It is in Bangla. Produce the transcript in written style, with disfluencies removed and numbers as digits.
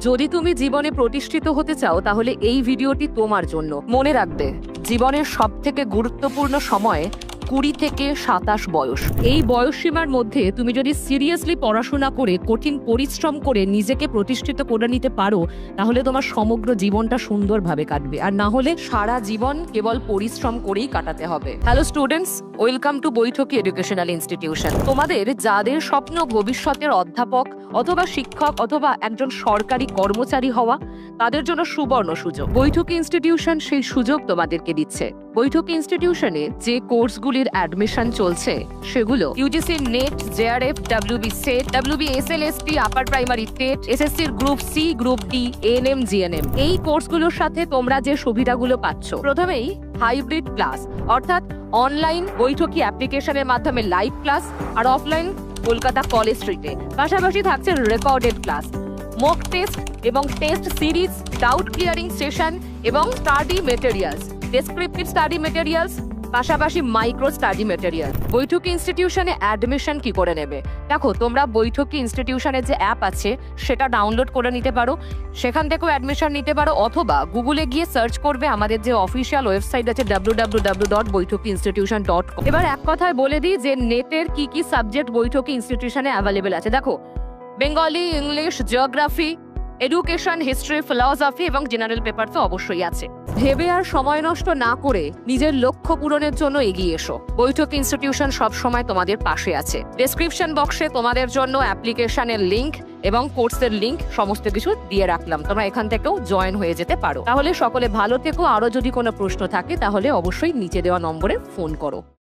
যদি তুমি জীবনে প্রতিষ্ঠিত হতে চাও তাহলে এই ভিডিওটি তোমার জন্য। মনে রাখবে, জীবনের সবথেকে গুরুত্বপূর্ণ সময় 20 থেকে 27 বয়স। এই বয়সসীমার মধ্যে তুমি যদি সিরিয়াসলি পড়াশোনা করে কঠিন পরিশ্রম করে নিজেকে প্রতিষ্ঠিত করে নিতে পারো তাহলে তোমার সমগ্র জীবনটা সুন্দরভাবে কাটবে, আর না হলে সারা জীবন কেবল পরিশ্রম করেই কাটাতে হবে। Hello students, welcome to বৈঠকি educational institution. তোমাদের যাদের স্বপ্ন ভবিষ্যতের অধ্যাপক অথবা শিক্ষক অথবা একজন সরকারি কর্মচারী হওয়া, তাদের জন্য সুবর্ণ সুযোগ। বৈঠকি ইনস্টিটিউশন সেই সুযোগ তোমাদেরকে দিচ্ছে। বৈঠকি ইনস্টিটিউশনে যে কোর্সগুলির অ্যাডমিশন চলছে সেগুলো UGC NET, JRF, WB SET, WB SLST, upper primary TET, এসএসসির group C, group D, ANM, GNM. এই কোর্সগুলোর সাথে তোমরা যে সুবিধাগুলো পাচ্ছ, প্রথমেই হাইব্রিড ক্লাস, অর্থাৎ অনলাইন বৈঠকি অ্যাপ্লিকেশনের মাধ্যমে লাইভ ক্লাস, আর অফলাইন কলকাতা কলেজ স্ট্রিটে। পাশাপাশি থাকছে রেকর্ডেড ক্লাস, মক টেস্ট এবং test series, doubt clearing session এবং study materials, descriptive study materials, পাশাপাশি মাইক্রো স্টাডি মেটেরিয়াল। বৈঠকি ইনস্টিটিউশনে অ্যাডমিশন কি করে নেবে? দেখো, তোমরা বৈঠকি ইনস্টিটিউশনের যে অ্যাপ আছে সেটা ডাউনলোড করে নিতে পারো, সেখান থেকেও অ্যাডমিশন নিতে পারো, অথবা গুগলে গিয়ে সার্চ করবে আমাদের যে অফিসিয়াল ওয়েবসাইট আছে www.boithokiinstitution.com। এবার এক কথায় বলে দিই যে নেটের কি কি সাবজেক্ট বৈঠকি ইনস্টিটিউশনে অ্যাভেলেবেল আছে। দেখো, Bengali, English, geography, education, history, philosophy এবং জেনারেল পেপার তো অবশ্যই আছে। ভেবে আর সময় নষ্ট না করে নিজের লক্ষ্য পূরণের জন্য এগিয়ে এসো। বৈঠকি ইনস্টিটিউশন সব সময় তোমাদের পাশে আছে। ডেসক্রিপশন বক্সে তোমাদের জন্য অ্যাপ্লিকেশনের লিংক এবং কোর্সের লিংক সমস্ত কিছু দিয়ে রাখলাম, তোমরা এখান থেকেও জয়েন হয়ে যেতে পারো। তাহলে সকলে ভালো থেকো। আরো যদি কোনো প্রশ্ন থাকে তাহলে অবশ্যই নিচে দেওয়া নম্বরে ফোন করো।